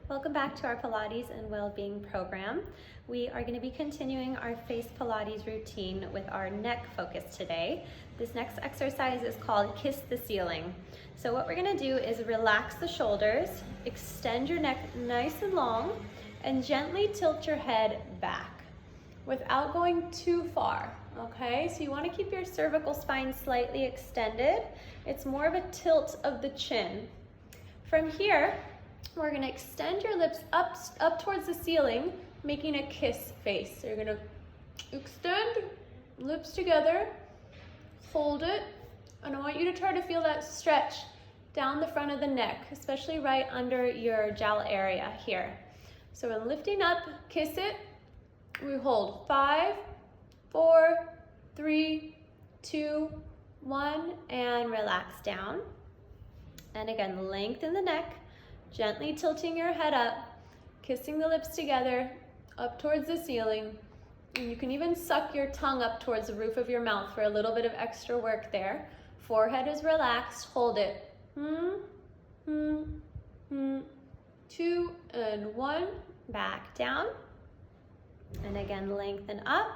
Welcome back to our Pilates and Wellbeing program. We are going to be continuing our Face Pilates routine with our neck focus today. This next exercise is called Kiss the Ceiling. So what we're going to do is relax the shoulders, extend your neck nice and long, and gently tilt your head back without going too far. Okay, so you want to keep your cervical spine slightly extended. It's more of a tilt of the chin. From here, we're going to extend your lips up towards the ceiling, making a kiss face. So you're going to extend lips together, hold it, and I want you to try to feel that stretch down the front of the neck, especially right under your jowl area here. So when lifting up, kiss it. We hold 5, 4, 3, 2, 1, and relax down. And again, lengthen the neck, gently tilting your head up, kissing the lips together, up towards the ceiling. And you can even suck your tongue up towards the roof of your mouth for a little bit of extra work there. Forehead is relaxed, hold it. 2 and 1, back down. And again, lengthen up,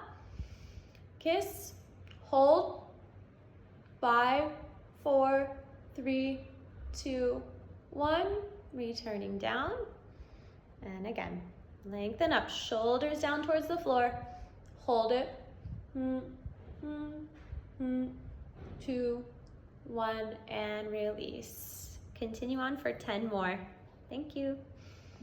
kiss, hold, 5, 4, 3, 2, 1, returning down. And again, lengthen up, shoulders down towards the floor, hold it, 2, 1, and release. Continue on for 10 more. Thank you.